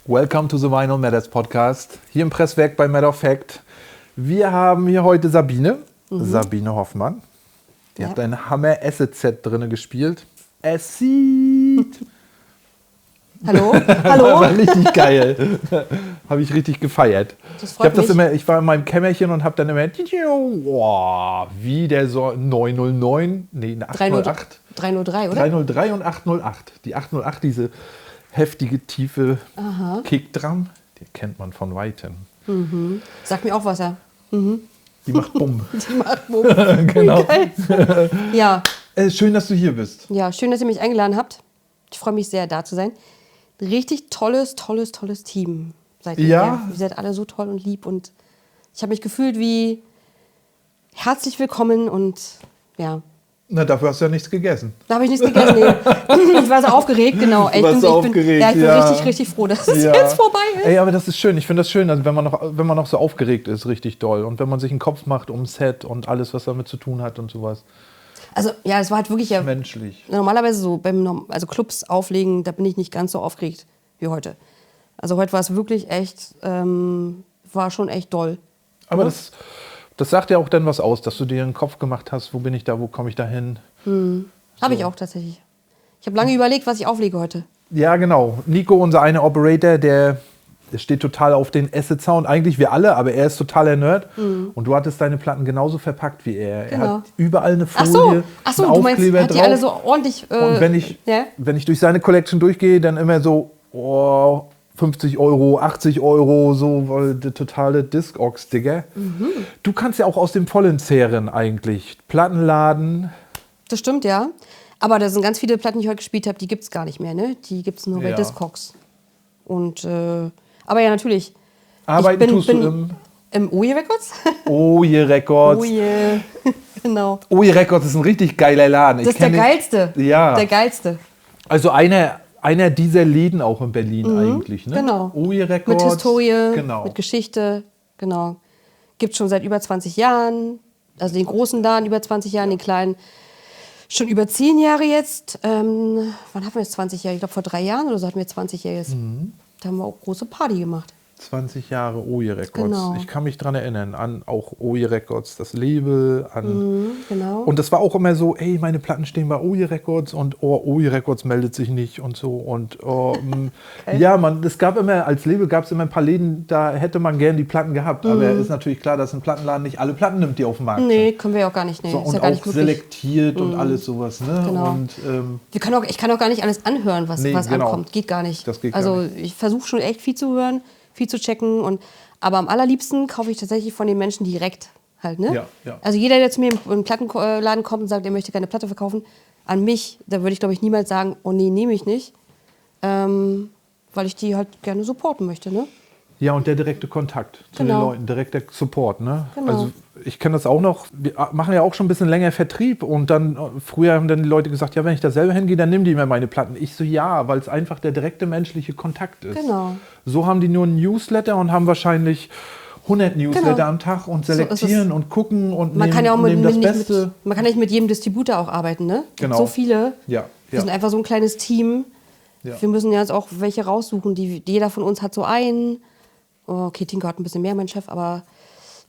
Welcome to the Vinyl Matters Podcast. Hier im Presswerk bei Matter of Fact. Wir haben hier heute Sabine Hoffmann. Die hat ein Hammer Acid-Set drin gespielt. Acid! Hallo? Hallo? Das war richtig geil. Habe ich richtig gefeiert. Das freut mich. Ich war in meinem Kämmerchen und habe dann immer, oh, wie der so 909, nee, 808. 303, oder? 303 und 808. Die 808, diese heftige, tiefe Kickdrum, die kennt man von Weitem. Mhm. Sag mir auch was, ja. Mhm. Die macht Bumm. Die macht Bumm. Genau. Geil. Ja. Schön, dass du hier bist. Ja, schön, dass ihr mich eingeladen habt. Ich freue mich sehr, da zu sein. Richtig tolles Team seid ihr. Ja. Ihr seid alle so toll und lieb und ich habe mich gefühlt wie herzlich willkommen und ja. Na, dafür hast du ja nichts gegessen. Da habe ich nichts gegessen. Nee. Ich war so aufgeregt, genau. Du warst so aufgeregt, ich bin richtig froh, dass es jetzt vorbei ist. Ey, aber das ist schön. Ich finde das schön, also wenn man noch so aufgeregt ist, richtig doll. Und wenn man sich einen Kopf macht um Set und alles, was damit zu tun hat und sowas. Also ja, es war halt wirklich menschlich. Normalerweise so also Clubs auflegen, da bin ich nicht ganz so aufgeregt wie heute. Also heute war es wirklich echt, war schon echt doll. Aber das sagt ja auch dann was aus, dass du dir einen Kopf gemacht hast, wo bin ich da, wo komme ich da hin. Habe ich auch tatsächlich. Ich habe lange überlegt, was ich auflege heute. Ja, genau. Nico, unser eine Operator, der steht total auf den Acid-Sound. Eigentlich wir alle, aber er ist totaler Nerd. Und du hattest deine Platten genauso verpackt wie er. Genau. Er hat überall eine Folie, Ach so, einen du meinst, Aufkleber hat die drauf. alle so ordentlich... Und wenn ich durch seine Collection durchgehe, dann immer so 50 Euro, 80 Euro, so, weil der totale Discogs, Digga. Du kannst ja auch aus dem Vollen zehren eigentlich. Plattenladen. Das stimmt, ja. Aber da sind ganz viele Platten, die ich heute gespielt habe, die gibt es gar nicht mehr, ne? Die gibt es nur bei Ja. Discogs. Und, aber ja, natürlich. Arbeiten tust du im Oje Records? Oje Records. Oje, genau. Oje Records ist ein richtig geiler Laden. Das ist der geilste. Ja. Der geilste. Also einer dieser Läden auch in Berlin eigentlich, ne? Genau. Oje Records. Mit Historie, genau. mit Geschichte, genau. Gibt schon seit über 20 Jahren. Also den großen Laden über 20 Jahren, den kleinen schon über 10 Jahre jetzt. Wann hatten wir jetzt 20 Jahre? Ich glaube vor 3 Jahren oder so hatten wir 20-Jähriges. Da haben wir auch große Party gemacht. 20 Jahre Oje Records. Genau. Ich kann mich daran erinnern, an auch Oje Records, das Label. Genau. Und das war auch immer so, ey, meine Platten stehen bei Oje Records und Oje Records meldet sich nicht und so. Und ja, es gab immer, als Label gab es immer ein paar Läden, da hätte man gern die Platten gehabt. Aber ist natürlich klar, dass ein Plattenladen nicht alle Platten nimmt, die auf dem Markt sind. Nee, können wir ja auch gar nicht. Nee, So, ist und ja gar auch nicht möglich. selektiert und alles sowas. Ne? Genau. Und, Ich kann auch gar nicht alles anhören, was genau. ankommt. Geht gar nicht. Das geht gar also nicht. ich versuche schon echt viel zu hören, viel zu checken. Aber am allerliebsten kaufe ich tatsächlich von den Menschen direkt. Halt, ne? Ja. Also jeder, der zu mir im Plattenladen kommt und sagt, er möchte keine Platte verkaufen, an mich, da würde ich, glaube ich, niemals sagen, oh nee, nehme ich nicht. Weil ich die halt gerne supporten möchte. Ne? ja, und der direkte Kontakt zu den Leuten, direkter Support. Ne? Genau. Also ich kenne das auch noch. Wir machen ja auch schon ein bisschen länger Vertrieb. Und dann früher haben dann die Leute gesagt, ja, wenn ich da selber hingehe, dann nimm die mir meine Platten. Ich so, ja, weil es einfach der direkte menschliche Kontakt ist. Genau. So haben die nur einen Newsletter und haben wahrscheinlich 100 Newsletter am Tag und selektieren und gucken und man kann ja auch nehmen das Beste. Man kann nicht mit jedem Distributor auch arbeiten, ne? Genau. So viele. Ja. Wir sind einfach so ein kleines Team. Ja. Wir müssen ja jetzt auch welche raussuchen. Jeder von uns hat so einen. Oh, okay, Tinko hat ein bisschen mehr, mein Chef, aber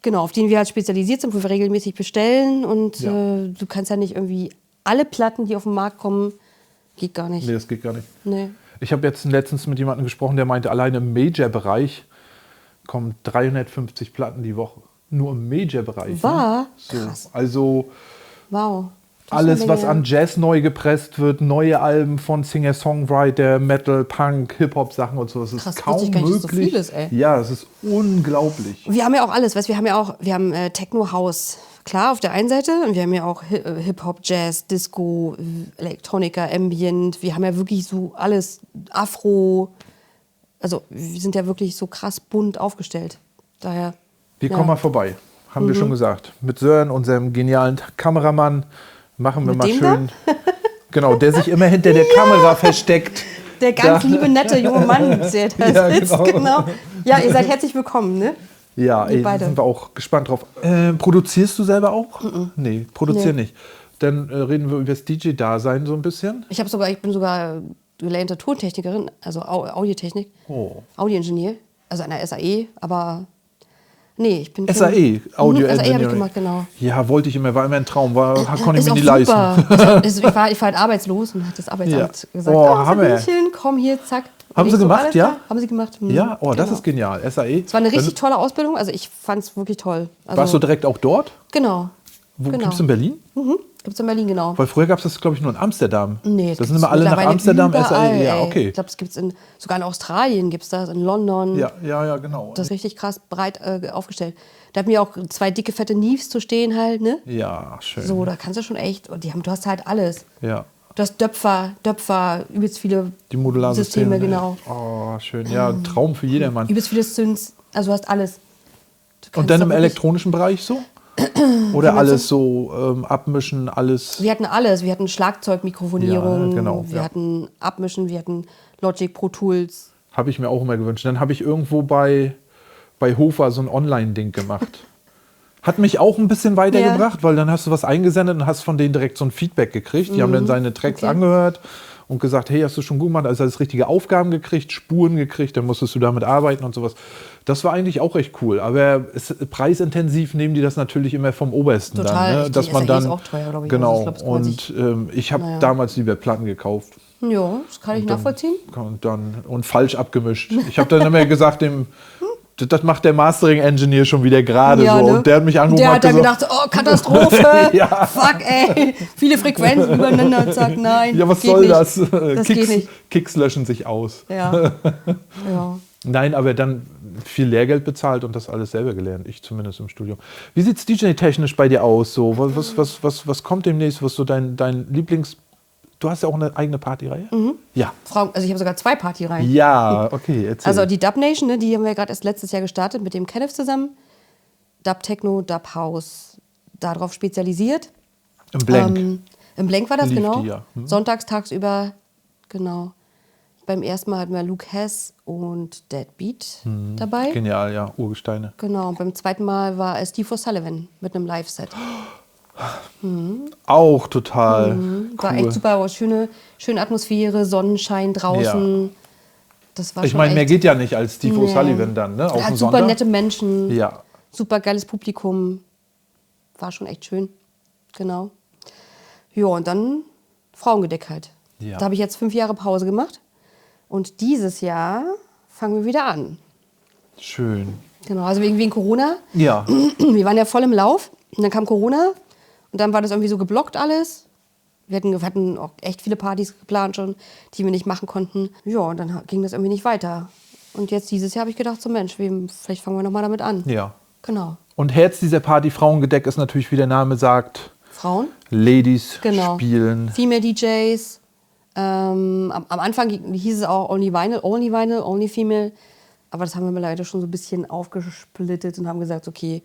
genau, auf den wir halt spezialisiert sind, wo wir regelmäßig bestellen. Und du kannst ja nicht irgendwie alle Platten, die auf den Markt kommen, geht gar nicht. Nee, das geht gar nicht. Nee. Ich habe jetzt letztens mit jemandem gesprochen, der meinte, alleine im Major-Bereich kommen 350 Platten die Woche. Nur im Major-Bereich. Wahr? Ne? So. Krass. Also Wow. Das ist alles, eine was Menge. an Jazz neu gepresst wird, neue Alben von Singer-Songwriter, Metal, Punk, Hip-Hop-Sachen und so. Das Krass, ist kaum wusste ich gar nicht, dass so möglich. viel ist, ey. Ja, es ist unglaublich. Wir haben ja auch alles, weißt, wir haben Techno-House, klar, auf der einen Seite, und wir haben ja auch Hip-Hop, Jazz, Disco, Elektronika, Ambient, wir haben ja wirklich so alles, Afro, also wir sind ja wirklich so krass bunt aufgestellt, daher. Wir Ja. kommen mal vorbei, haben wir schon gesagt. Mit Sören, unserem genialen Kameramann, machen wir Mit mal dem schön. Genau, der sich immer hinter der Kamera versteckt. Der ganz liebe, nette junge Mann, der da Ja, sitzt, genau. genau. Ja, ihr seid herzlich willkommen, ne? Ja, Wir ey, beide. sind wir auch gespannt drauf. Produzierst du selber auch? Nee, produzier Nee. nicht. Dann reden wir über das DJ-Dasein so ein bisschen. Ich bin sogar gelernte Tontechnikerin, also Audiotechnik, Audioingenieur, also an der SAE, aber nee, ich bin... SAE, Audio SAE habe ich Engineering. gemacht, genau. Ja, wollte ich immer, war immer ein Traum, konnte ich Ist mir auch nie super. leisten. Ich war halt arbeitslos und hat das Arbeitsamt gesagt, Hammer. Sabinchen, komm hier, zack. Haben Und sie ich gemacht, alles ja? klar, haben sie gemacht. Ja, das genau. ist genial. SAE. Es war eine richtig tolle Ausbildung, also ich fand es wirklich toll. Also, Warst du direkt auch dort? Genau. Wo genau. gibt's in Berlin? Gibt es in Berlin, genau. Weil früher gab es das, glaube ich, nur in Amsterdam. Nee, das sind immer alle nach mittlerweile Amsterdam, überall, SAE. Ja, ey. okay. Ich glaube, es gibt es sogar in Australien, gibt es das, in London. Ja, genau. Das ist richtig krass breit aufgestellt. Da hatten wir auch 2 dicke, fette Neves zu stehen halt, ne? Ja, schön. So, da kannst du schon echt, und du hast halt alles. Ja. Du hast Döpfer, übelst viele Die Modularsysteme. genau. Oh, schön. Ja, ein Traum für jedermann. Übelst viele Synths, also du hast alles. Und dann im elektronischen Bereich so? Oder alles so abmischen, alles? Wir hatten alles. Wir hatten Schlagzeug, Mikrofonierung, Ja, genau, wir hatten Abmischen, wir hatten Logic, Pro Tools. Habe ich mir auch immer gewünscht. Dann habe ich irgendwo bei Hofer so ein Online-Ding gemacht. Hat mich auch ein bisschen weitergebracht, weil dann hast du was eingesendet und hast von denen direkt so ein Feedback gekriegt. Die haben dann seine Tracks angehört und gesagt, hey, hast du schon gut gemacht? Also hast richtige Aufgaben gekriegt, Spuren gekriegt, dann musstest du damit arbeiten und sowas. Das war eigentlich auch echt cool. Aber preisintensiv nehmen die das natürlich immer vom Obersten. Total, dann, ne? Dass man SAE dann, ist auch teuer, glaube ich. Genau. Also ich glaub, das und ich habe damals lieber Platten gekauft. Ja, das kann ich nachvollziehen. Und falsch abgemischt. Ich habe dann immer gesagt, das macht der Mastering-Engineer schon wieder gerade Ja, so. ne? Und der hat mich angerufen Der und hat dann gedacht, oh, Katastrophe, Ja. fuck, ey, viele Frequenzen übereinander und sagt, nein, ja, was geht soll nicht. das? Das geht nicht. Kicks löschen sich aus. Ja. Ja. Nein, aber dann viel Lehrgeld bezahlt und das alles selber gelernt. Ich zumindest im Studium. Wie sieht es DJ-technisch bei dir aus? So, was kommt demnächst? Was so dein Lieblings... Du hast ja auch eine eigene Partyreihe? Ja. Also ich habe sogar 2 Partyreihen. Ja, okay, erzähl. Also die Dub Nation, ne, die haben wir gerade erst letztes Jahr gestartet mit dem Kenneth zusammen. Dub Techno, Dub House, darauf spezialisiert. Im Blank. Im Blank war das, Lief genau. die, ja. Sonntags tagsüber, genau. Beim ersten Mal hatten wir Luke Hess und Deadbeat dabei. Genial, ja, Urgesteine. Genau, und beim zweiten Mal war es Steve O'Sullivan mit einem Live-Set. Auch total War cool. echt super, aber schöne Atmosphäre, Sonnenschein draußen. Das war Ich schon meine, mehr echt- geht ja nicht als Steve Nee. O'Sullivan dann, ne? Auf Er dem hat super Sonntag. nette Menschen, Ja. super geiles Publikum. War schon echt schön. Genau. Ja, und dann Frauengedeck halt. Ja. Da habe ich jetzt 5 Jahre Pause gemacht. Und dieses Jahr fangen wir wieder an. Schön. Genau, also wegen Corona. Ja. Wir waren ja voll im Lauf. Und dann kam Corona. Und dann war das irgendwie so geblockt alles. Wir hatten auch echt viele Partys geplant schon, die wir nicht machen konnten. Ja, und dann ging das irgendwie nicht weiter. Und jetzt dieses Jahr habe ich gedacht, so Mensch, vielleicht fangen wir nochmal damit an. Ja. Genau. Und Herz dieser Party, Frauengedeck, ist natürlich, wie der Name sagt, Frauen. Ladies Genau. spielen. Female DJs. Am Anfang hieß es auch Only Vinyl, Only Female. Aber das haben wir leider schon so ein bisschen aufgesplittet und haben gesagt, okay,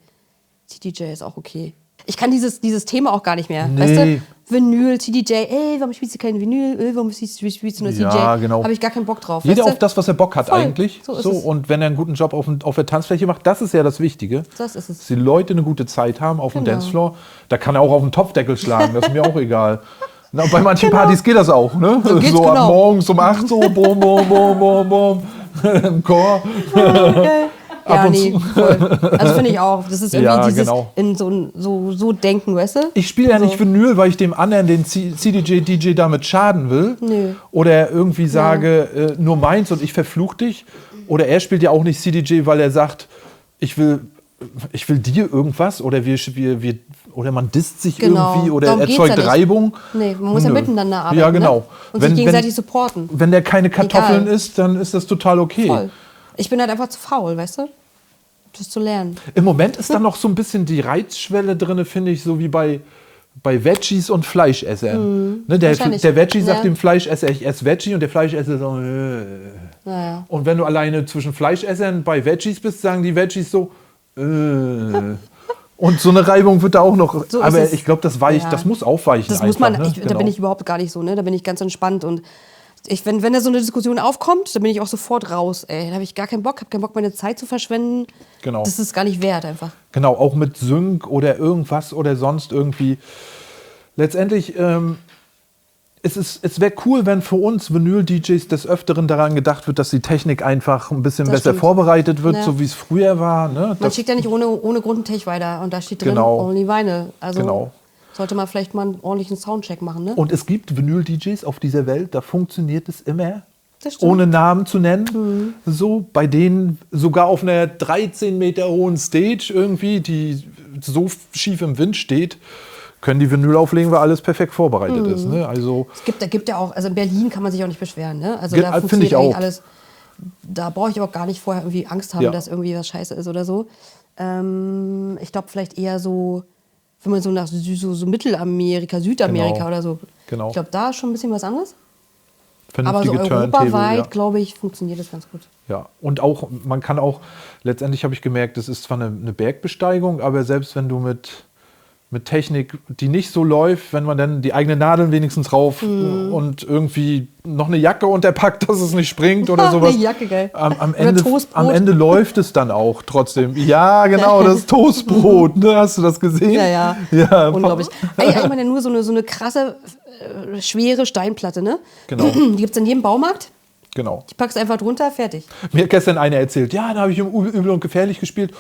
CDJ ist auch okay. Ich kann dieses Thema auch gar nicht mehr. Nee. Weißt du? Vinyl, CDJ, ey, warum spielst du kein Vinyl? Warum spielst du nur CDJ? Ja, genau. Habe ich gar keinen Bock drauf. Jeder weißt du? auf das, was er Bock hat Voll. eigentlich. So ist es. Und wenn er einen guten Job auf der Tanzfläche macht, das ist ja das Wichtige. Das ist es. Dass die Leute eine gute Zeit haben auf dem Genau. Dancefloor. Da kann er auch auf den Topfdeckel schlagen, das ist mir auch egal. Na, bei manchen Partys geht das auch, ne? So geht's, ab genau. morgens um 8 so, bum, bum, bum, bum, bum, im Chor. Ja, und nee, zu. voll. Also finde ich auch. Das ist irgendwie Ja, dieses genau. in so denken, weißt du? Ich spiele ja So. nicht Vinyl, weil ich dem anderen, den CDJ damit schaden will. Nö. Oder irgendwie sage, nur meins und ich verfluch dich. Oder er spielt ja auch nicht CDJ, weil er sagt, ich will dir irgendwas. Oder oder man disst sich Genau. irgendwie oder Darum geht's erzeugt ja nicht. Reibung. Nee, man muss ja Nö. miteinander arbeiten. Ja, genau. Ne? Und sich gegenseitig supporten. Wenn der keine Kartoffeln Egal. isst, dann ist das total okay. Voll. Ich bin halt einfach zu faul, weißt du? Das zu lernen. Im Moment ist da noch so ein bisschen die Reizschwelle drin, finde ich, so wie bei Veggies und Fleischessern. Ne, Wahrscheinlich. der Veggie sagt Ja. dem Fleischesser, ich esse Veggie, und der Fleischesser so, Naja. Und wenn du alleine zwischen Fleischessern bei Veggies bist, sagen die Veggies so, Und so eine Reibung wird da auch noch, So ist aber es. ich glaube, das muss aufweichen. Das einfach, muss man, ne? da bin ich überhaupt gar nicht so, ne? Da bin ich ganz entspannt und wenn da so eine Diskussion aufkommt, dann bin ich auch sofort raus, ey. Da habe ich gar keinen Bock, habe keinen Bock, meine Zeit zu verschwenden. Genau. Das ist gar nicht wert einfach. Genau, auch mit Sync oder irgendwas oder sonst irgendwie. Letztendlich, Es wäre cool, wenn für uns Vinyl-DJs des Öfteren daran gedacht wird, dass die Technik einfach ein bisschen besser vorbereitet wird, so wie es früher war. Ne? Man schickt ja nicht ohne Grund einen Tech weiter und da steht drin Only Vinyl. Also sollte man vielleicht mal einen ordentlichen Soundcheck machen. Ne? Und es gibt Vinyl-DJs auf dieser Welt, da funktioniert es immer. Ohne Namen zu nennen. So, bei denen sogar auf einer 13 Meter hohen Stage irgendwie, die so schief im Wind steht, können die Vinyl auflegen, weil alles perfekt vorbereitet ist. Ne? Also da gibt ja auch, also in Berlin kann man sich auch nicht beschweren. Ne? Also da funktioniert ich auch. Alles. Da brauche ich auch gar nicht vorher irgendwie Angst haben, dass irgendwie was scheiße ist oder so. Ich glaube vielleicht eher so, wenn man so nach so Mittelamerika, Südamerika oder so. Genau. Ich glaube, da ist schon ein bisschen was anderes. Aber so europaweit, glaube ich, funktioniert das ganz gut. Ja, und auch, man kann auch, letztendlich habe ich gemerkt, das ist zwar eine Bergbesteigung, aber selbst wenn du mit Technik, die nicht so läuft, wenn man dann die eigenen Nadeln wenigstens rauf und irgendwie noch eine Jacke unterpackt, dass es nicht springt oder sowas. Eine Jacke, geil. Am Ende läuft es dann auch trotzdem. Ja, genau, das Toastbrot, ne? Hast du das gesehen? Ja. Unglaublich. Ich meine, nur so eine krasse, schwere Steinplatte, ne? Genau. Die gibt es in jedem Baumarkt. Genau. Die packst einfach drunter, fertig. Mir hat gestern einer erzählt, ja, da habe ich im Übel und Gefährlich gespielt.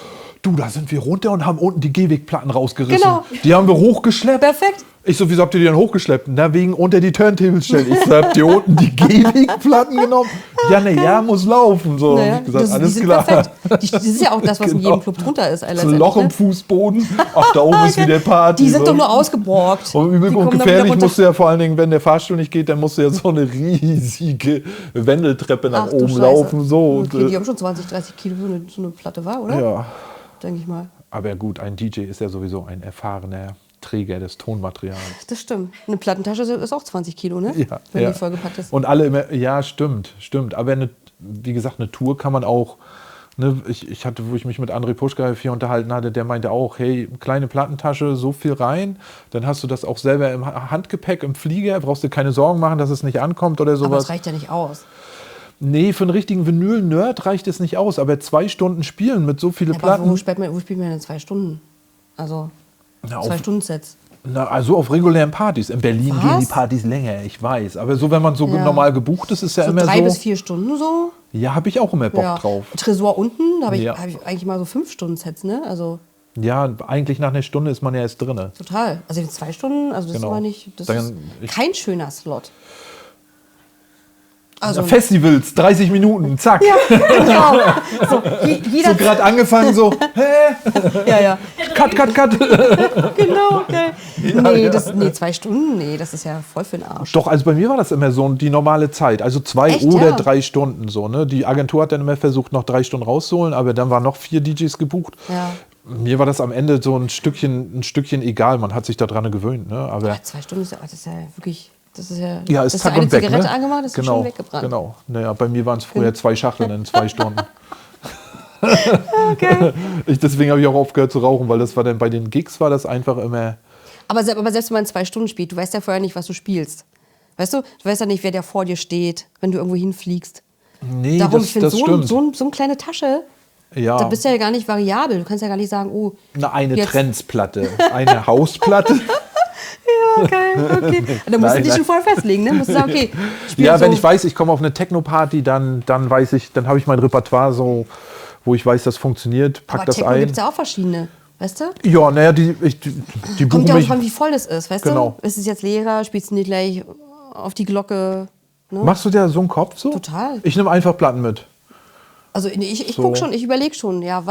Du, da sind wir runter und haben unten die Gehwegplatten rausgerissen. Genau. Die haben wir hochgeschleppt. Perfekt. Ich so, wieso habt ihr die dann hochgeschleppt? Na, wegen unter die Turntables stellen. Ich so, habt ihr unten die Gehwegplatten genommen? Ja, muss laufen. So. Naja, ich gesagt, die alles sind klar. perfekt. Das ist ja auch das, was in jedem Club drunter ist. Das Loch im Fußboden. Ach, da oben ist wieder Party. Die sind doch nur ausgeborgt. Und Übel und Gefährlich musst du ja vor allen Dingen, wenn der Fahrstuhl nicht geht, dann musst du ja so eine riesige Wendeltreppe nach oben laufen. So. Okay, die haben schon 20, 30 Kilo, so eine Platte war, oder? Ja. Denke ich mal. Aber gut, ein DJ ist ja sowieso ein erfahrener Träger des Tonmaterials. Das stimmt. Eine Plattentasche ist auch 20 Kilo, ne? Ja, wenn die vollgepackt ist. Und alle immer, ja, stimmt. Aber wie gesagt, eine Tour kann man auch, ne, ich hatte, wo ich mich mit André Puschka hier unterhalten hatte, der meinte auch, hey, kleine Plattentasche, so viel rein, dann hast du das auch selber im Handgepäck, im Flieger, brauchst du keine Sorgen machen, dass es nicht ankommt oder sowas. Aber das reicht ja nicht aus. Nee, für einen richtigen Vinyl-Nerd reicht es nicht aus, aber 2 Stunden spielen mit so vielen Platten. Aber wo spielt man denn 2 Stunden? Also 2 Stunden Sets. Also auf regulären Partys. In Berlin gehen die Partys länger, ich weiß. Aber so, wenn man so normal gebucht ist, ist ja immer so. 3 bis 4 Stunden so? Ja, habe ich auch immer Bock drauf. Tresor unten, da habe ich eigentlich mal so 5 Stunden Sets, ne? Also ja, eigentlich nach einer Stunde ist man ja erst drin. Total. Also 2 Stunden, also das ist aber nicht, das ist kein schöner Slot. Also Festivals, 30 Minuten, zack. Ja, genau. So, so gerade angefangen, so, hä? Ja. Cut. Genau, geil. Nee, 2 Stunden, das ist ja voll für den Arsch. Doch, also bei mir war das immer so die normale Zeit. Also 2 oder 3 Stunden so. Ne? Die Agentur hat dann immer versucht, noch 3 Stunden rauszuholen, aber dann waren noch 4 DJs gebucht. Ja. Mir war das am Ende so ein Stückchen egal. Man hat sich daran gewöhnt. Ne? Aber 2 Stunden das ist ja wirklich... Das ist ja, ist das zack eine und weg, Zigarette ne? angemacht, das ist schon weggebrannt. Genau. Naja, bei mir waren es früher 2 Schachteln in 2 Stunden. Okay. Deswegen habe ich auch aufgehört zu rauchen, weil das war dann bei den Gigs war das einfach immer. Aber selbst wenn man 2 Stunden spielt, du weißt ja vorher nicht, was du spielst. Weißt du? Du weißt ja nicht, wer da vor dir steht, wenn du irgendwo hinfliegst. Nee, darum, das stimmt. So eine kleine Tasche, da bist du ja gar nicht variabel. Du kannst ja gar nicht sagen, oh. Eine Trendsplatte, eine Hausplatte. Ja, geil, okay. Da musst du dich schon vorher festlegen, ne? Musst du sagen, okay. Wenn ich weiß, ich komme auf eine Techno-Party, dann weiß ich, dann habe ich mein Repertoire so, wo ich weiß, das funktioniert, pack das Techno ein. gibt es ja auch verschiedene, weißt du? Ja, naja, die kommt ja auch davon, wie voll das ist, weißt du? Ist es jetzt leerer, spielst du nicht gleich auf die Glocke? Ne? Machst du dir so einen Kopf so? Total. Ich nehme einfach Platten mit. Also ich gucke schon, ich überlege schon, ja,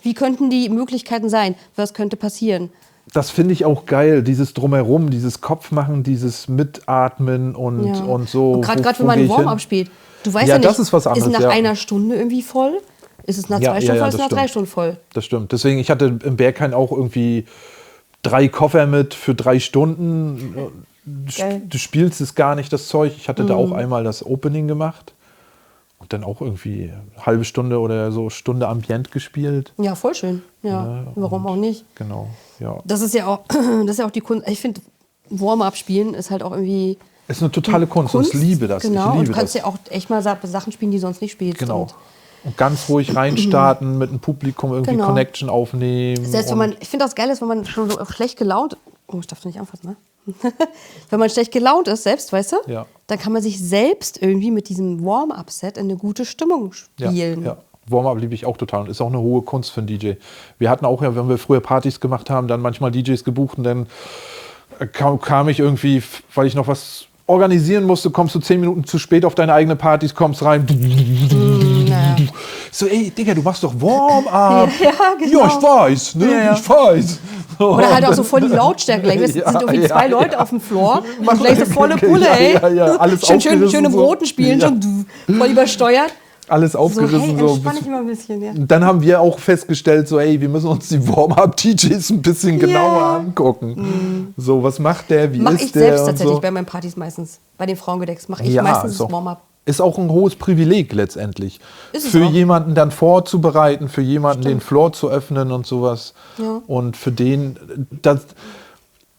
wie könnten die Möglichkeiten sein? Was könnte passieren? Das finde ich auch geil, dieses Drumherum, dieses Kopfmachen, dieses Mitatmen und so. Gerade wenn man ein Warm-up spielt. Du weißt ja nicht, das ist was anderes, ist nach einer Stunde irgendwie voll? Ist es nach 2 Stunden voll? Ist es nach 3 Stunden voll? Das stimmt. Deswegen, ich hatte im Berghain auch irgendwie 3 Koffer mit für 3 Stunden. Du spielst es gar nicht, das Zeug. Ich hatte da auch einmal das Opening gemacht. Und dann auch irgendwie eine halbe Stunde oder so Stunde Ambient gespielt. Ja, voll schön. Ja, warum auch nicht? Genau, ja. Das ist ja auch die Kunst. Ich finde, Warm-up spielen ist halt auch irgendwie... Ist eine totale Kunst. Und ich liebe das. Genau, ich liebe und du kannst ja auch echt mal Sachen spielen, die sonst nicht spielst. Genau. Und ganz ruhig reinstarten, mit dem Publikum irgendwie Connection aufnehmen. Selbst ich finde das geil, ist, wenn man schon so schlecht gelaunt... Oh, ich darf das nicht anfassen, ne? Wenn man schlecht gelaunt ist, selbst, weißt du, Ja. dann kann man sich selbst irgendwie mit diesem Warm-Up-Set in eine gute Stimmung spielen. Ja. Warm-up liebe ich auch total und ist auch eine hohe Kunst für einen DJ. Wir hatten auch ja, wenn wir früher Partys gemacht haben, dann manchmal DJs gebucht und dann kam ich irgendwie, weil ich noch was organisieren musste, kommst du 10 Minuten zu spät auf deine eigene Partys, kommst rein. Naja. So, ey, Digga, du machst doch Warm-up. Ja, genau. Ja, ich weiß, ne? Ja. Ich weiß. Oder halt auch so voll die Lautstärke. Gleich sind irgendwie 2 Leute auf dem Floor und gleich so volle Pulle, ey. Ja, alles schön im so. Roten spielen, schon voll übersteuert. Alles So, aufgerissen. hey, So, entspann dich mal ein bisschen, ja. Dann haben wir auch festgestellt, so, ey, wir müssen uns die Warm-up-DJs ein bisschen genauer angucken. So, was macht der, wie Mach ist ich der selbst und tatsächlich so. bei meinen Partys meistens. Bei den Frauengedecks mache ich Ja, meistens so. das Warm-up. Ist auch ein hohes Privileg letztendlich. Ist es für auch. jemanden dann vorzubereiten, für jemanden den Floor zu öffnen und sowas. Ja. Und für den,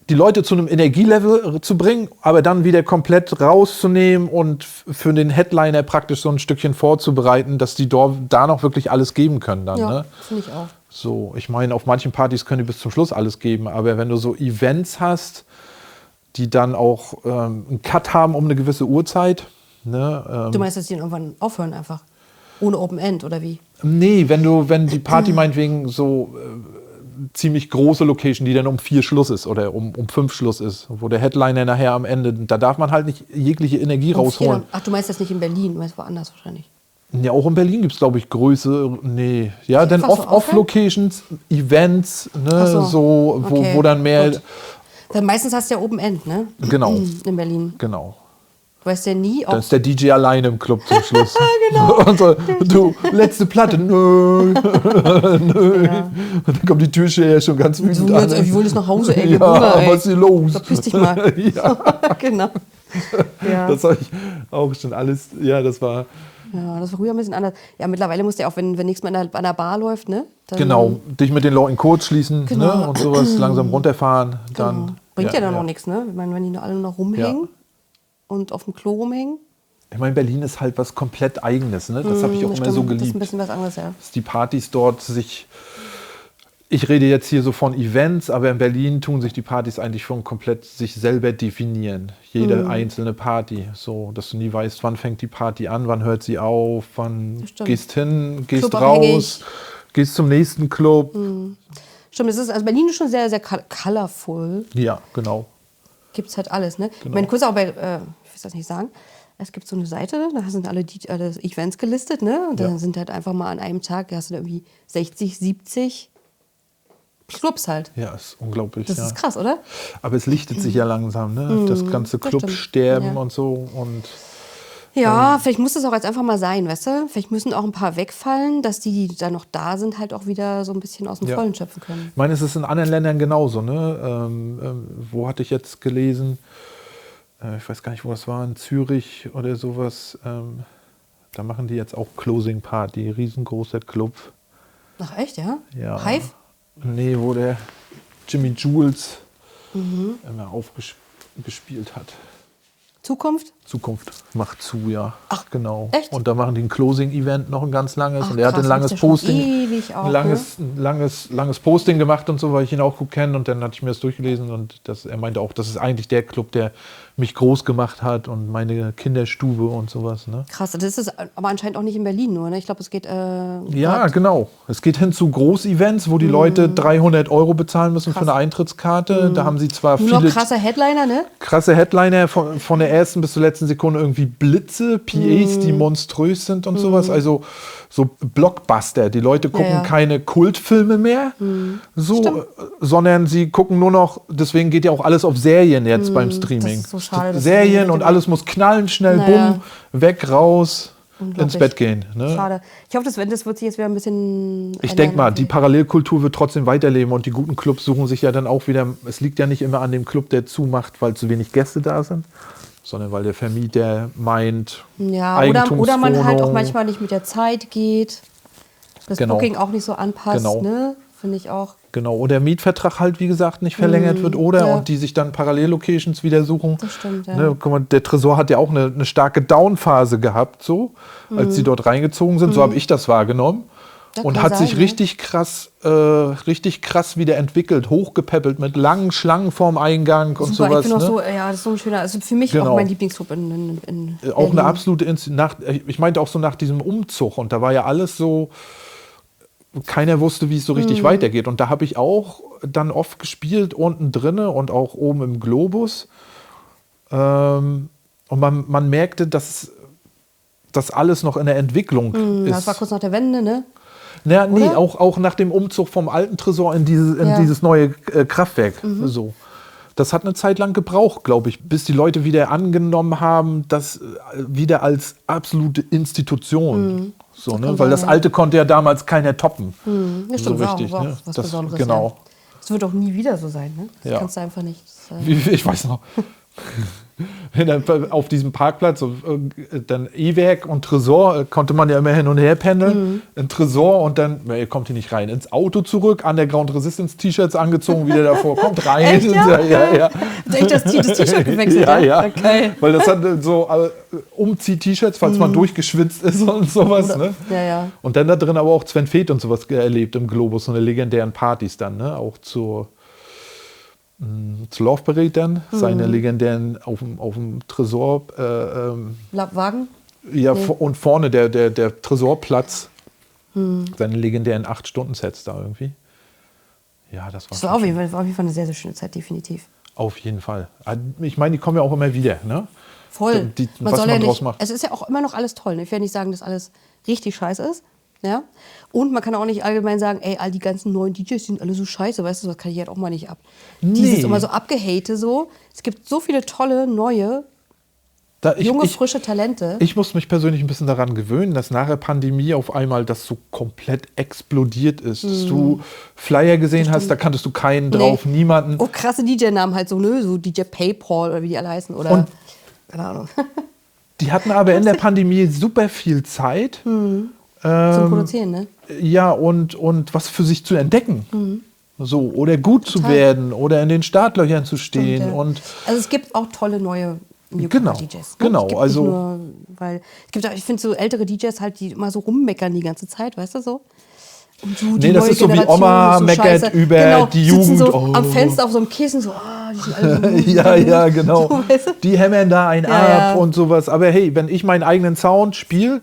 die Leute zu einem Energielevel zu bringen, aber dann wieder komplett rauszunehmen und für den Headliner praktisch so ein Stückchen vorzubereiten, dass die da noch wirklich alles geben können dann. Ja, Ne? finde ich auch. So, ich meine, auf manchen Partys können die bis zum Schluss alles geben, aber wenn du so Events hast, die dann auch einen Cut haben um eine gewisse Uhrzeit. Ne, Du meinst, dass die dann irgendwann aufhören einfach? Ohne Open End oder wie? nee, wenn die Party meinetwegen so ziemlich große Location, die dann um 4 Schluss ist oder um 5 Schluss ist, wo der Headliner nachher am Ende, da darf man halt nicht jegliche Energie rausholen. Ach, du meinst das nicht in Berlin, du meinst woanders wahrscheinlich. Ja, auch in Berlin gibt es, glaube ich, Größe. Nee, ja, dann einfach so Off-Locations, Events, ne, Ach so, okay, wo dann mehr. gut. Dann meistens hast du ja Open End, ne? Genau. In Berlin. Genau. Du weißt ja nie, Dann ob. ist der DJ alleine im Club zum Schluss. Genau. Und so, du, letzte Platte, nö. Nö. Ja. Und dann kommt die Türsteher schon ganz wütend Du an. ich will jetzt nach Hause, ey. Ja, Hunger, ey. was ist hier los? Verpiss dich mal. Ja, Genau. Ja. das habe ich auch schon alles, ja, das war, Ja, das war früher ein bisschen anders. Ja, mittlerweile musst du ja auch, wenn nichts mehr an der Bar läuft, ne? Dann, genau, dich mit den Leuten kurz schließen, Genau. ne, und sowas, langsam runterfahren, dann. Genau. Bringt ja dann noch nichts, ne? Ich meine, wenn die nur alle noch rumhängen Ja. und auf dem Klo rumhängen. Ich meine, Berlin ist halt was komplett Eigenes, ne? Das habe ich auch immer stimmt, so Das ist ein geliebt. bisschen was anderes, ja. Dass die Partys dort sich, ich rede jetzt hier so von Events, aber in Berlin tun sich die Partys eigentlich schon komplett sich selber definieren. Jede einzelne Party, so, dass du nie weißt, wann fängt die Party an, wann hört sie auf, wann Stimmt. gehst hin, gehst Clubabhängig. raus, gehst zum nächsten Club. Stimmt, also Berlin ist schon sehr, sehr colorful. Ja, genau. Gibt es halt alles, ne? Genau. Ich meine, kurz auch bei, ich will das nicht sagen, es gibt so eine Seite, da sind alle Events gelistet, ne? Und dann Ja. sind halt einfach mal an einem Tag, da hast du da irgendwie 60, 70 Clubs halt. Ja, ist unglaublich. Das ja. ist krass, oder? Aber es lichtet sich ja langsam, ne? Das ganze das stimmt. Clubsterben Ja. und so. Und Ja, vielleicht muss das auch jetzt einfach mal sein, weißt du? Vielleicht müssen auch ein paar wegfallen, dass die dann noch da sind, halt auch wieder so ein bisschen aus dem Ja. Vollen schöpfen können. ich meine, es ist in anderen Ländern genauso. Ne? Wo hatte ich jetzt gelesen? Ich weiß gar nicht, wo das war, in Zürich oder sowas. Da machen die jetzt auch Closing Party, riesengroßer Club. Ach echt, ja? Ja. Hive? Nee, wo der Jimmy Jules immer aufgespielt hat. Zukunft? Zukunft macht zu, ja. Ach, genau. echt? Und da machen die ein Closing-Event noch ein ganz langes. Ach, und er hat krass, ein langes macht der schon Posting. ewig auch, ein langes Posting gemacht und so, weil ich ihn auch gut kenne. Und dann hatte ich mir das durchgelesen und er meinte auch, das ist eigentlich der Club, der mich groß gemacht hat und meine Kinderstube und sowas. Ne? Krass, das ist aber anscheinend auch nicht in Berlin nur, ne? Ich glaube, es geht. Ja, genau. Es geht hin zu Groß-Events, wo die Leute 300 € bezahlen müssen für eine Eintrittskarte. Da haben sie zwar Nur noch viele krasse Headliner, ne? krasse Headliner von der ersten bis zur letzten Sekunde, irgendwie Blitze, PAs, die monströs sind und sowas. Also so Blockbuster. Die Leute gucken ja. keine Kultfilme mehr, sondern sie gucken nur noch, deswegen geht ja auch alles auf Serien jetzt beim Streaming. Das ist so schade, dass Serien die- und alles muss knallen, schnell, Naja. bumm, weg, raus, ins Unglaublich. Bett gehen. Ne? Schade. Ich hoffe, das wird sich jetzt wieder ein bisschen. Ich denke mal, die Parallelkultur wird trotzdem weiterleben und die guten Clubs suchen sich ja dann auch wieder, es liegt ja nicht immer an dem Club, der zumacht, weil zu wenig Gäste da sind, sondern weil der Vermieter meint, Ja, oder man halt auch Eigentumswohnung. manchmal nicht mit der Zeit geht. Das Genau. Booking auch nicht so anpasst, Genau. ne? Finde ich auch. Genau, oder der Mietvertrag halt, wie gesagt, nicht verlängert wird, oder? ja. Und die sich dann Parallellocations wieder suchen. Das stimmt, ja. Ne, guck mal, der Tresor hat ja auch eine starke Downphase gehabt, so, als sie dort reingezogen sind. So habe ich das wahrgenommen. Und hat sich richtig krass wieder entwickelt, hochgepäppelt mit langen Schlangen vorm Eingang und Super, sowas. Ich bin Ne? auch so, ja, das ist so ein schöner, also für mich auch mein Lieblingsclub in auch eine Berlin. absolute ich meinte auch so nach diesem Umzug und da war ja alles so, keiner wusste, wie es so richtig weitergeht. Und da habe ich auch dann oft gespielt, unten drinne und auch oben im Globus. Und man merkte, dass das alles noch in der Entwicklung ist. Das war kurz nach der Wende, ne? Ja, nee, auch nach dem Umzug vom alten Tresor in dieses neue Kraftwerk. So. Das hat eine Zeit lang gebraucht, glaube ich, bis die Leute wieder angenommen haben, das wieder als absolute Institution. So, ne? Weil das Alte konnte ja damals keiner toppen. Ja, stimmt, so richtig. war auch Ne? was Das, Besonderes. genau. Ja. Das wird auch nie wieder so sein, ne? Das Ja. kannst du einfach nicht. Ich weiß noch. Auf diesem Parkplatz, dann E-Werk und Tresor, konnte man ja immer hin und her pendeln. Ein Tresor und dann, ihr kommt hier nicht rein, ins Auto zurück, Underground Resistance T-Shirts angezogen, wieder davor, kommt rein. Echt, ja? Ja. Hat echt das T-Shirt gewechselt, ja. Okay. Weil das hat so Umzieh-T-Shirts, falls man durchgeschwitzt ist und sowas. Oder, ne? Ja. Und dann da drin aber auch Sven Feth und sowas erlebt im Globus, so eine legendären Partys dann, ne? Auch zu Love Parade dann, seine legendären auf dem Tresor. Wagen? Ja, und vorne der Tresorplatz, seine legendären 8-Stunden-Sets da irgendwie. Ja, das war Auf jeden Fall eine sehr, sehr schöne Zeit, definitiv. Auf jeden Fall. Ich meine, die kommen ja auch immer wieder, ne? Voll. Was man draus macht. Es ist ja auch immer noch alles toll. Ne? Ich will ja nicht sagen, dass alles richtig scheiße ist. Ja? Und man kann auch nicht allgemein sagen, ey, all die ganzen neuen DJs sind alle so scheiße, weißt du, das kann ich halt auch mal nicht ab. Dieses immer so abgehate so. Es gibt so viele tolle, neue, junge, frische Talente. Ich muss mich persönlich ein bisschen daran gewöhnen, dass nach der Pandemie auf einmal das so komplett explodiert ist. Dass du Flyer gesehen hast, da kanntest du keinen drauf, niemanden. Oh, krasse DJ-Namen halt so, ne? So DJ Paypal oder wie die alle heißen. Oder keine Ahnung. Die hatten aber in der Pandemie super viel Zeit. Zum Produzieren, ne? Ja, und was für sich zu entdecken. So, oder gut zu werden oder in den Startlöchern zu stehen. Stimmt, ja. Und also es gibt auch tolle neue Genau, DJs. Ne? genau. Es gibt Also nicht nur, weil es gibt auch, ich finde so ältere DJs halt, die immer so rummeckern die ganze Zeit, weißt du so? Und so die das neue ist so wie Generation Oma ist so meckert scheiße. über die sitzen Jugend. So am Fenster auf so einem Kissen so, die sind alle so ja, genau. So, weißt du? Die hämmern da einen ab und sowas. Aber hey, wenn ich meinen eigenen Sound spiele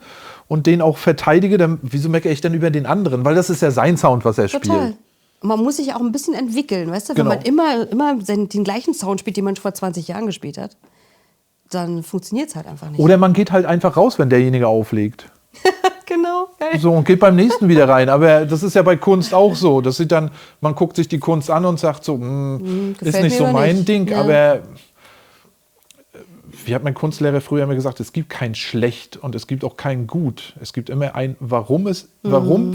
und den auch verteidige, dann wieso meckere ich denn über den anderen? Weil das ist ja sein Sound, was er spielt. Total. Man muss sich auch ein bisschen entwickeln, weißt du? Wenn man immer den gleichen Sound spielt, den man vor 20 Jahren gespielt hat, dann funktioniert es halt einfach nicht. Oder man geht halt einfach raus, wenn derjenige auflegt. Genau. So, und geht beim nächsten wieder rein. Aber das ist ja bei Kunst auch so. Das sieht dann, man guckt sich die Kunst an und sagt so, ist nicht so mein Ding. Ja. Aber wie hat mein Kunstlehrer früher immer gesagt, es gibt kein Schlecht und es gibt auch kein Gut. Es gibt immer ein Warum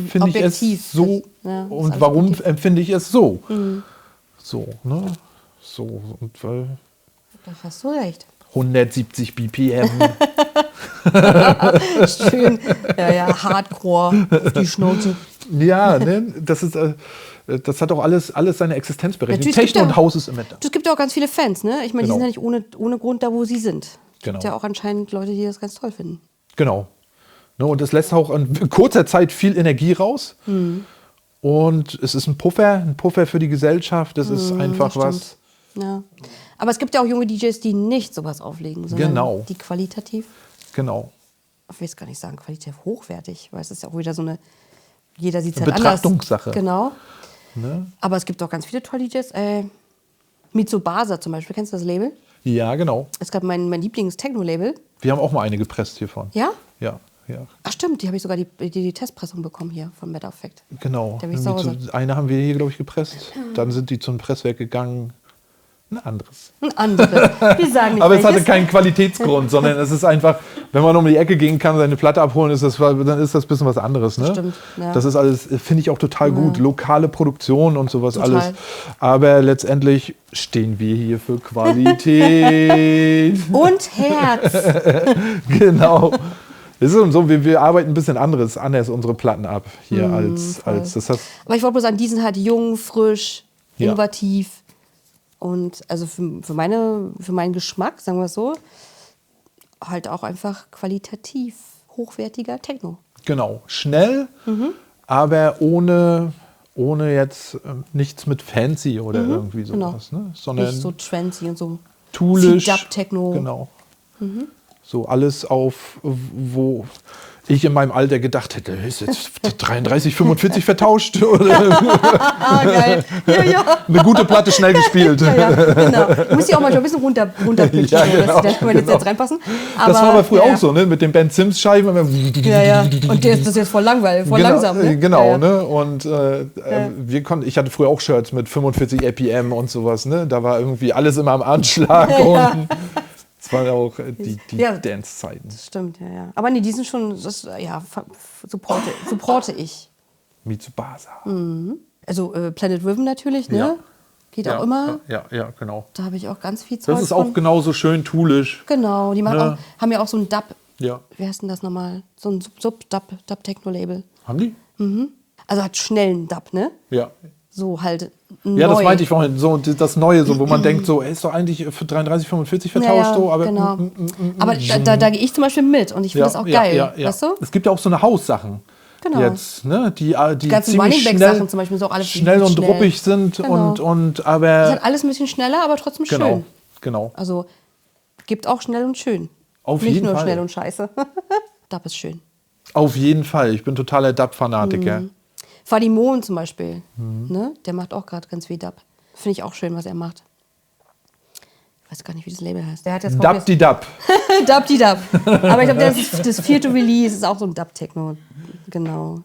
finde ich es so und warum empfinde ich es so. So, ne? So. Und da hast du recht. 170 BPM. Schön. Ja, Hardcore auf die Schnauze. Ja, ne? Das hat auch alles seine Existenzberechtigung. Techno und Haus ist immer da. Es gibt ja auch ganz viele Fans, ne? Ich meine, die sind ja nicht ohne Grund da, wo sie sind. Es gibt ja auch anscheinend Leute, die das ganz toll finden. Genau. Ne, und es lässt auch in kurzer Zeit viel Energie raus. Und es ist ein Puffer für die Gesellschaft. Das ist einfach was. Ja. Aber es gibt ja auch junge DJs, die nicht sowas auflegen, sondern die qualitativ. Genau. Ich will es gar nicht sagen, qualitativ hochwertig, weil es ist ja auch wieder so eine. Jeder sieht es halt anders. Betrachtungssache. Genau. Ne? Aber es gibt auch ganz viele tolle DJs. Mitsubasa zum Beispiel, kennst du das Label? Ja, genau. Es gab mein Lieblings-Techno-Label. Wir haben auch mal eine gepresst hiervon. Ja? Ja. Ach stimmt, die habe ich sogar die Testpressung bekommen hier von Matter Effect. Genau. Eine haben wir hier, glaube ich, gepresst. Dann sind die zum Presswerk gegangen. Ein anderes. Wir sagen nicht aber welches. Es hatte keinen Qualitätsgrund, sondern es ist einfach, wenn man um die Ecke gehen kann, seine Platte abholen, dann ist das ein bisschen was anderes. Ne? Stimmt, ja. Das ist alles, finde ich auch total gut. Lokale Produktion und sowas Total. alles. Aber letztendlich stehen wir hier für Qualität. Und Herz. Genau. Es ist so, wir arbeiten ein bisschen anders unsere Platten ab hier als das heißt. Aber ich wollte bloß sagen, die sind halt jung, frisch, innovativ. Und also für meinen Geschmack, sagen wir es so, halt auch einfach qualitativ hochwertiger Techno. Genau. Schnell, aber ohne jetzt nichts mit fancy oder irgendwie sowas. Genau. Ne? Sondern Nicht so trendy und so. toolisch. Dub-Techno. Genau. So alles auf, wo ich in meinem Alter gedacht hätte, ist jetzt 33, 45 vertauscht? Oder Geil. Ja. eine gute Platte schnell gespielt. Ja, genau. Du musst die auch manchmal ein bisschen runterpitchen, Ja, genau, dass wir jetzt reinpassen. Aber, das war aber früher auch so, ne? Mit den Ben Sims Scheiben. Ja. Und das ist jetzt voll langweilig, voll langsam. Ne? Genau, Ja. ne? Und ich hatte früher auch Shirts mit 45 RPM und sowas, ne? Da war irgendwie alles immer am Anschlag. Und es waren auch die Dance-Zeiten. Das stimmt, ja. Aber nee, die sind schon, supporte ich. Mitsubasa. Also Planet Rhythm natürlich, ne? Ja. Geht auch immer. Ja, genau. Da habe ich auch ganz viel Zeug Das ist auch genauso schön toolisch. Genau, die machen Ja. haben ja auch so ein Dub. Ja. Wie heißt denn das nochmal? So ein Sub-Dub-Techno-Label. Haben die? Also hat schnellen Dub, ne? Ja. So halt Ja, neu. das meinte ich vorhin, so das Neue, so, wo man denkt, so, ist doch eigentlich für 33, 45 vertauscht, so, aber genau. Aber da gehe ich zum Beispiel mit und ich finde das auch geil, weißt du? Es gibt ja auch so eine Haussachen. Genau. Jetzt, ne, die ganzen ziemlich Running-Back-Sachen zum Beispiel sind auch alle schnell und ruppig sind Genau. und Das aber hat alles ein bisschen schneller, aber trotzdem schön. Genau. Also gibt auch schnell und schön. Auf Nicht jeden nur Fall. schnell und scheiße. Dub ist schön. Auf jeden Fall. Ich bin totaler Dub-Fanatiker. Fadi Mohn zum Beispiel, ne? Der macht auch gerade ganz viel Dub. Finde ich auch schön, was er macht. Ich weiß gar nicht, wie das Label heißt. Der hat jetzt Dub die Dub. Dub. Aber ich glaube, das vierte Release ist auch so ein Dub-Techno. Genau.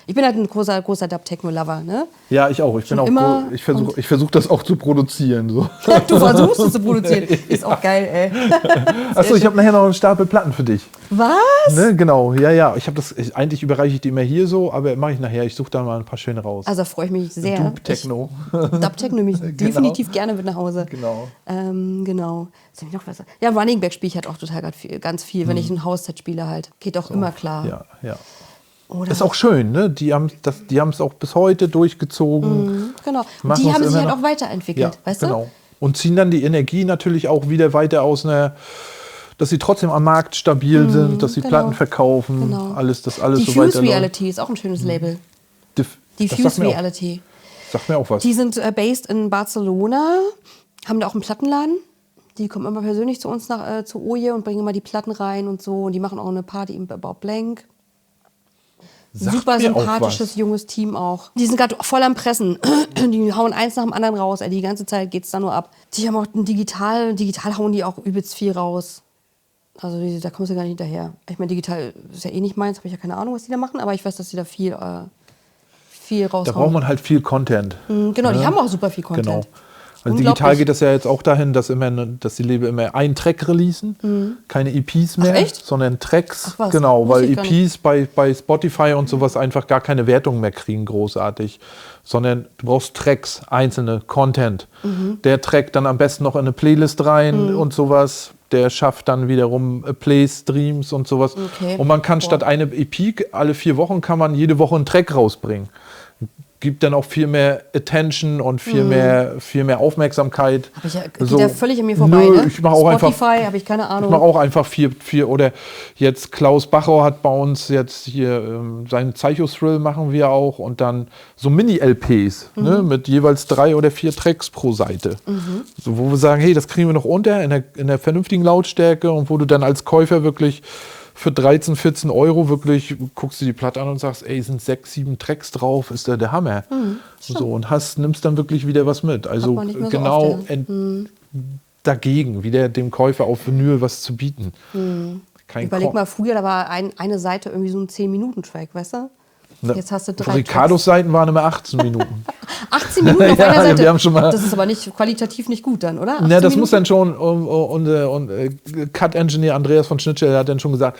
Ich bin halt ein großer Dub-Techno-Lover, ne? Ja, ich auch. Ich bin auch immer ich versuche das auch zu produzieren. So. Du versuchst es zu produzieren. Ist auch geil, ey. Achso, ich habe nachher noch einen Stapel Platten für dich. Was? Ne, genau, ja. Eigentlich überreiche ich die immer hier so, aber mache ich nachher. Ich suche da mal ein paar schöne raus. Also freue ich mich sehr. Dub-Techno. Dub-Techno nehme ich definitiv gerne mit nach Hause. Genau. Genau. Was hab ich noch was? Ja, Running Back spiele ich halt auch total ganz viel, wenn ich ein Hausset spiele halt. Geht auch immer klar. Ja. Oder Ist auch schön, ne? Die haben es auch bis heute durchgezogen. Genau. Und Machen die es haben sich immer halt noch. auch weiterentwickelt, weißt genau. Und ziehen dann die Energie natürlich auch wieder weiter aus dass sie trotzdem am Markt stabil sind, dass sie Platten verkaufen, Genau. alles so weiter. Diffuse Reality ist auch ein schönes Label. Diffuse Reality. Sagt mir auch was. Die sind based in Barcelona, haben da auch einen Plattenladen. Die kommen immer persönlich zu uns zu Oje und bringen immer die Platten rein und so. Und die machen auch eine Party im About Blank. Sagt Super mir auch sympathisches, was. junges Team auch. Die sind gerade voll am Pressen. Die hauen eins nach dem anderen raus. Die ganze Zeit geht's da nur ab. Die haben auch digital hauen die auch übelst viel raus. Also da kommst du gar nicht hinterher. Ich meine, digital ist ja eh nicht meins, habe ich ja keine Ahnung, was die da machen, aber ich weiß, dass die da viel raushauen. Da braucht man halt viel Content. Genau, die haben auch super viel Content. Genau. Also digital geht es ja jetzt auch dahin, dass die Label immer einen Track releasen, keine EPs mehr, echt? sondern Tracks. Ach was, genau, wusste weil ich gar EPs bei Spotify und sowas einfach gar keine Wertung mehr kriegen, großartig. Sondern du brauchst Tracks, einzelne Content. Der Track dann am besten noch in eine Playlist rein und sowas. Der schafft dann wiederum Plays, Streams und sowas. Okay. Und man kann statt eine EP, alle 4 Wochen kann man jede Woche einen Track rausbringen. Gibt dann auch viel mehr Attention und viel mehr Aufmerksamkeit. Geht ja völlig an mir vorbei, Nö, ne? ich mache auch Spotify habe ich keine Ahnung. Ich mache auch einfach viel oder jetzt Klaus Bachau hat bei uns jetzt hier seinen Psycho-Thrill machen wir auch und dann so Mini-LPs ne, mit jeweils 3 oder 4 Tracks pro Seite. So, wo wir sagen, hey, das kriegen wir noch unter in der vernünftigen Lautstärke und wo du dann als Käufer wirklich für 13, 14 Euro wirklich guckst du die Platte an und sagst, ey, sind 6, 7 Tracks drauf, ist der Hammer. So, und nimmst dann wirklich wieder was mit. Also man nicht mehr so genau oft, dagegen, wieder dem Käufer auf Vinyl was zu bieten. Überleg mal, früher, da war eine Seite irgendwie so ein 10-Minuten-Track, weißt du? Jetzt hast du 3 Ricardos Seiten waren immer 18 Minuten. 18 Minuten auf Ja, einer Seite? wir haben schon mal- Das ist aber nicht qualitativ nicht gut dann, oder? 18 Ja, das Minuten? muss dann schon, und Cut-Engineer Andreas von Schnittstelle hat dann schon gesagt,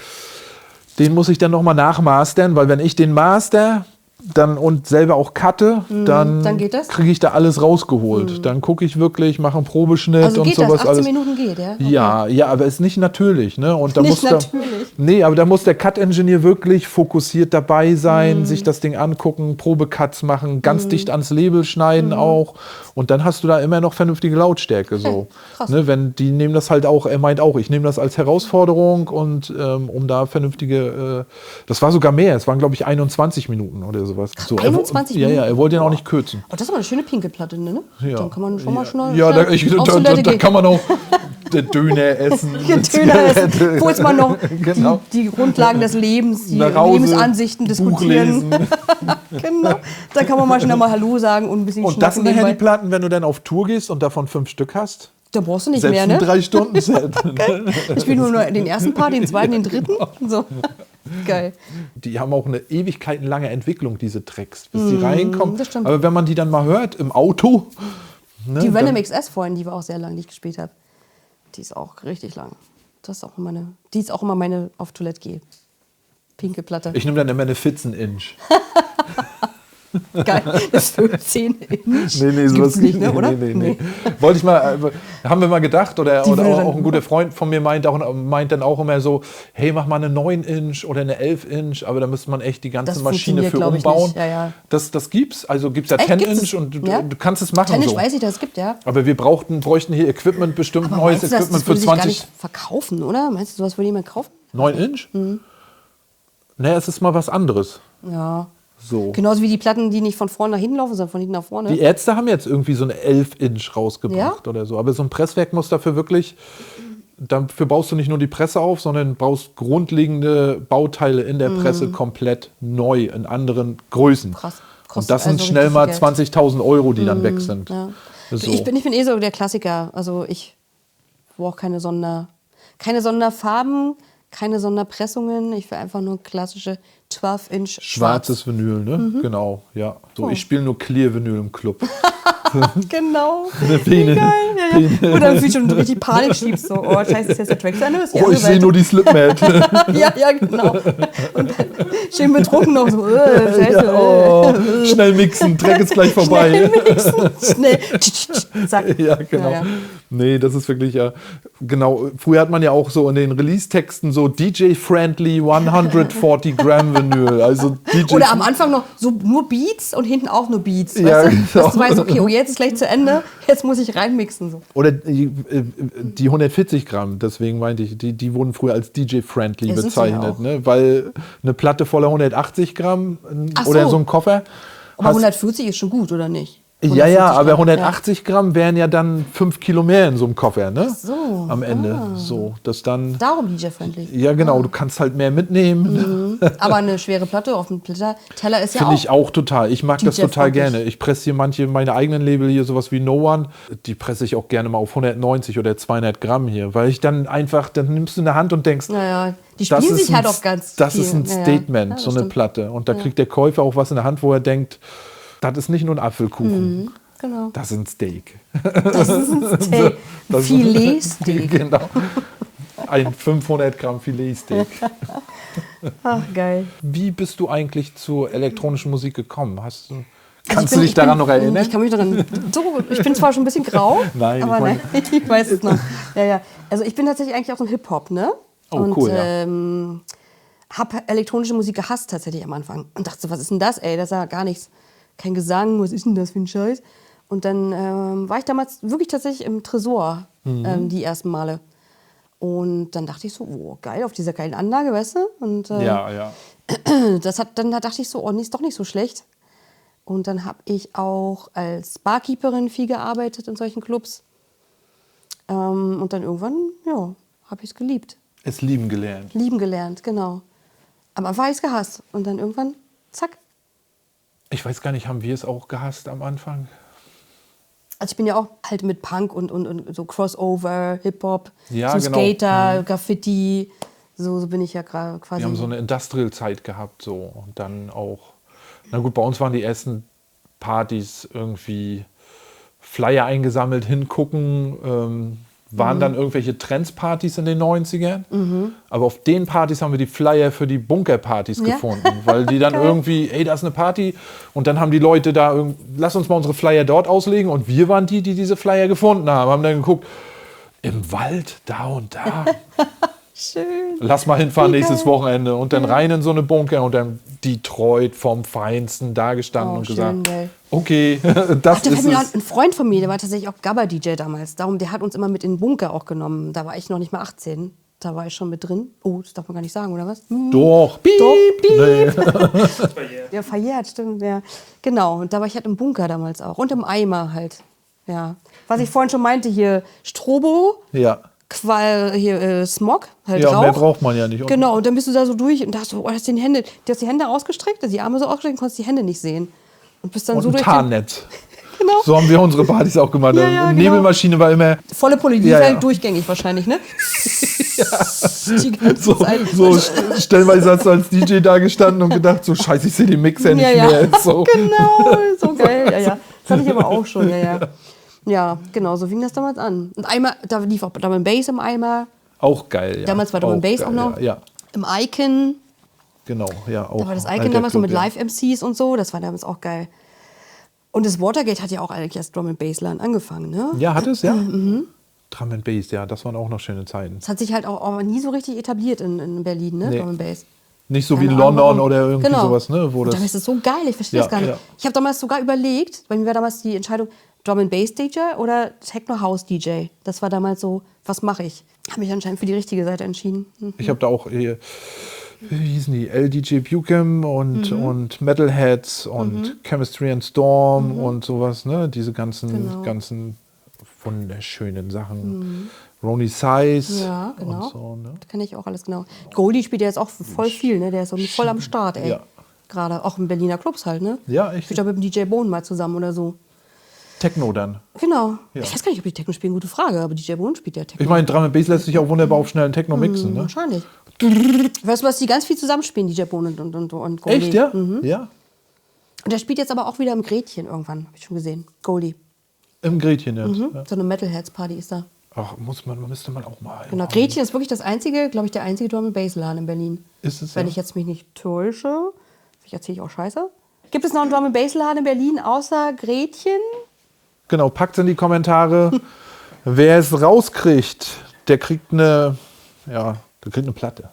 den muss ich dann nochmal nachmastern, weil wenn ich den master dann und selber auch cutte, dann geht das? kriege ich da alles rausgeholt. Dann gucke ich wirklich, mache einen Probeschnitt Also und geht sowas das? 18 alles. Minuten geht, ja? Okay. Ja, aber ist nicht natürlich. Ne? Und da Nicht muss natürlich. aber da muss der Cut-Engineer wirklich fokussiert dabei sein, sich das Ding angucken, Probecuts machen, ganz dicht ans Label schneiden auch. Und dann hast du da immer noch vernünftige Lautstärke. So. krass. Ne? Wenn die nehmen das halt auch, er meint auch, ich nehme das als Herausforderung und um da vernünftige, das war sogar mehr, es waren glaube ich 21 Minuten oder so. sowas. So, 21 ja, Minuten? er wollte ihn auch nicht kürzen. Oh, das ist aber eine schöne Pinkelplatte, ne? Ja. Dann kann man schon mal schnell. Ja, da schnell da kann man auch den Döner essen. Döner essen, wo ist man noch Genau. die Grundlagen des Lebens, die Nach Hause, Lebensansichten Buch diskutieren. lesen. Genau. Da kann man mal schnell mal Hallo sagen und ein bisschen Und das sind schnacken nachher die nebenbei. Platten, wenn du dann auf Tour gehst und davon 5 Stück hast. Da brauchst du nicht Selbst mehr, ein ne? 3-Stunden-Set. Ich spiele nur den ersten Part, den zweiten, den dritten. So. Geil. Die haben auch eine ewigkeitenlange Entwicklung, diese Tracks, bis die reinkommen. das stimmt. Aber wenn man die dann mal hört im Auto. Ne, Die Venom dann, XS vorhin, die war auch sehr lang, die ich gespielt habe. Die ist auch richtig lang. Das ist auch die ist auch immer meine auf Toilette gehe. Pinke Platte. ich nehme dann immer eine 14-Inch. Geil. Das ist 15 Inch. Nee, Das gibt's sowas nicht, ne, oder? Nee. Wollte ich mal, haben wir mal gedacht, oder würde dann- auch ein guter Freund von mir meint dann auch immer so, hey, mach mal eine 9-Inch oder eine 11-Inch, aber da müsste man echt die ganze Das Maschine funktioniert, für glaub ich, umbauen. nicht. Ja. Das gibt's, also gibt's ja Echt, 10-Inch gibt's? und Ja? du kannst es machen. Tennis so. weiß ich, dass es gibt, ja. Aber wir bräuchten hier Equipment, bestimmt Aber neues meinst du, das Equipment für würde sich gar 20. nicht verkaufen, oder? Meinst du, sowas würde jemand kaufen? 9-Inch? Naja, es ist mal was anderes. Ja. So. Genauso wie die Platten, die nicht von vorne nach hinten laufen, sondern von hinten nach vorne. Die Ärzte haben jetzt irgendwie so eine 11-Inch rausgebracht Ja? oder so. Aber so ein Presswerk muss dafür wirklich, dafür baust du nicht nur die Presse auf, sondern baust grundlegende Bauteile in der Presse komplett neu in anderen Größen. Krass. Und Kostet das sind also schnell richtig mal viel Geld. 20.000 Euro, die dann weg sind. Ja. So. Ich bin eh so der Klassiker. Also ich brauche keine Sonderfarben, keine Sonderpressungen. Ich will einfach nur klassische 12-Inch Schwarzes Vinyl, ne? Genau, ja. So, ich spiele nur Clear Vinyl im Club. Genau. Eine Biene. Oder irgendwie schon richtig Panik schiebst. So, oh, scheiße, ist jetzt der Track zu Ende? Ist die Oh, andere ich sehe Seite. nur die Slipmat. Ja, genau. Und dann schön betrunken noch so, scheiße. Oh, schnell mixen, Dreck ist gleich vorbei. Schnell. Zack. Ja, genau. Ja. Nee, das ist wirklich ja, genau. Früher hat man ja auch so in den Release-Texten so DJ-friendly 140 Gramm Vinyl. Also DJ Oder am Anfang noch so nur Beats und hinten auch nur Beats. Ja, Weißt du? genau. Dass du weißt, okay, oh, jetzt ist gleich zu Ende, jetzt muss ich reinmixen. So. Oder die 140 Gramm, deswegen meinte ich, die wurden früher als DJ-friendly Ja, sind sie bezeichnet, ja auch. ne? Weil eine Platte voller 180 Gramm Ach oder so. so ein Koffer. Aber 140 ist schon gut, oder nicht? Ja, 140 aber Gramm, 180 Gramm wären ja dann 5 Kilo mehr in so einem Koffer, ne? so, Am Ende. So, das dann. Darum DJ-friendly. Ja, genau, du kannst halt mehr mitnehmen. Aber eine schwere Platte auf dem Teller ist ja Finde auch. ich auch total. Ich mag das total DJ-freundlich. gerne. Ich presse hier meine eigenen Label hier, sowas wie No One, die presse ich auch gerne mal auf 190 oder 200 Gramm hier, weil ich dann einfach, dann nimmst du in der Hand und denkst, Naja, die das spielen ist sich halt ein- auch ganz das viel. ist ein Ja, ja. Statement, Ja, das so eine stimmt. Platte. Und da kriegt der Käufer auch was in der Hand, wo er denkt, das ist nicht nur ein Apfelkuchen, Genau. das ist ein Steak. Das ist ein Steak. Das- Filetsteak. Genau. Ein 500 Gramm Filetsteak. Ach, geil. Wie bist du eigentlich zur elektronischen Musik gekommen? Kannst Also du dich daran noch erinnern? Ich kann mich daran. Ich bin zwar schon ein bisschen grau, Nein, aber ich nein, ich weiß es noch. Ja. Also ich bin tatsächlich eigentlich auch so ein Hip-Hop, ne? Oh, und cool, ja. habe elektronische Musik gehasst tatsächlich am Anfang. Und dachte so, was ist denn das, ey? Das ist ja gar nichts. Kein Gesang, was ist denn das für ein Scheiß? Und dann war ich damals wirklich tatsächlich im Tresor die ersten Male. Und dann dachte ich so, oh, geil, auf dieser geilen Anlage, weißt du? Und Ja. dann dachte ich so, oh, nee, ist doch nicht so schlecht. Und dann habe ich auch als Barkeeperin viel gearbeitet in solchen Clubs. Und dann irgendwann, ja, habe ich es geliebt. Es lieben gelernt. Lieben gelernt, genau. Am Anfang habe ich es gehasst. Und dann irgendwann, zack. Ich weiß gar nicht, haben wir es auch gehasst am Anfang? Also ich bin ja auch halt mit Punk und so Crossover, Hip-Hop, Ja, so genau. Skater, Graffiti. So bin ich ja quasi. Wir haben so eine Industrial-Zeit gehabt so und dann auch, na gut, bei uns waren die ersten Partys irgendwie Flyer eingesammelt, hingucken, waren dann irgendwelche Trends-Partys in den 90ern. Aber auf den Partys haben wir die Flyer für die Bunker-Partys Ja. gefunden, weil die dann irgendwie, ey, da ist eine Party und dann haben die Leute da, lass uns mal unsere Flyer dort auslegen und wir waren die diese Flyer gefunden haben dann geguckt, im Wald, da und da. Schön. Lass mal hinfahren Wie nächstes geil. Wochenende und dann rein in so eine Bunker und dann Detroit vom Feinsten da gestanden Oh, und schön, gesagt, geil. okay, das Da fällt ist mir es. ein Freund von mir, der war tatsächlich auch Gabba-DJ damals. Der hat uns immer mit in den Bunker auch genommen. Da war ich noch nicht mal 18. Da war ich schon mit drin. Oh, das darf man gar nicht sagen, oder was? Doch. Piep. Doch, piep. Nee. Ja, verjährt, stimmt. Ja. Genau, und da war ich halt im Bunker damals auch. Und im Eimer halt. Ja. Was ich vorhin schon meinte, hier Strobo, Ja. Smog, halt Ja, Rauch. mehr braucht man ja nicht. Genau, und dann bist du da so durch und da hast du, hast die Hände ausgestreckt, also die Arme so ausgestreckt, konntest die Hände nicht sehen. Und bist dann Und so ein durch Tarnnetz. Genau. So haben wir unsere Partys auch gemacht. Ja, ja, Die genau. Nebelmaschine war immer Volle Pulle, die Ja, ist ja. halt durchgängig wahrscheinlich, ne? Die ganze so, Zeit. so stellenweise hast du als DJ da gestanden und gedacht, so scheiße, ich sehe den Mixer nicht Ja, ja. mehr. So. Genau, so geil. Ja, ja. Das hatte ich aber auch schon, ja, ja. Ja, genau, so fing das damals an. Und Eimer, da lief auch Drum and Bass im Eimer. Auch geil, ja. Damals war Drum and Bass auch geil, noch. Ja, Im Icon. genau. Ja, auch Da war das alter Icon damals so Club, mit ja. Live-MCs und so. Das war damals auch geil. Und das Watergate hat ja auch eigentlich als Drum and Bassland angefangen, ne? Ja, hat es, ja? Drum and Bass, ja, das waren auch noch schöne Zeiten. Das hat sich halt auch nie so richtig etabliert in Berlin, ne? Nee. Drum and Bass. Nicht so wie Keine in Ahnung, London warum. oder irgendwie Genau. sowas, ne? Wo Und das, dann ist es so geil, ich verstehe Ja, das gar nicht. ja. Ich habe damals sogar überlegt, bei mir war damals die Entscheidung Drum and Bass DJ oder Techno House DJ. Das war damals so, was mache ich? Habe mich anscheinend für die richtige Seite entschieden. ich habe da auch, wie hießen die, LDJ Buchem und Metalheads und Chemistry and Storm und sowas, ne? Diese ganzen wunderschönen Sachen. Ronnie Size Ja, genau. und so, ne? Das kenne ich auch alles genau. Goldie spielt ja jetzt auch voll viel, ne? Der ist so voll am Start, ey. Ja. Gerade auch in Berliner Clubs halt, ne? Ja, echt. Ich glaube mit dem DJ Bone mal zusammen oder so. Techno dann. Genau. Ja. Ich weiß gar nicht, ob die Techno spielen, gute Frage, aber DJ Bone spielt ja Techno. Ich meine, Drum and Bass lässt sich auch wunderbar auf schnellen Techno mixen, ne? Wahrscheinlich. Weißt du was, die ganz viel zusammenspielen, DJ Bone und Goldie. Echt, ja? Mhm. Ja. Und der spielt jetzt aber auch wieder im Gretchen irgendwann, habe ich schon gesehen. Goldie. Im Gretchen jetzt. Ja. So eine Metalheads-Party ist da. Ach, müsste man auch mal. Genau, Gretchen ist wirklich das einzige, glaube ich, der einzige Drum and Bass Laden in Berlin. Ist es, Wenn ja? ich jetzt mich nicht täusche. Vielleicht erzähle ich auch Scheiße. Gibt es noch einen Drum and Bass Laden in Berlin außer Gretchen? Genau, packt's in die Kommentare. Wer es rauskriegt, der kriegt eine Platte.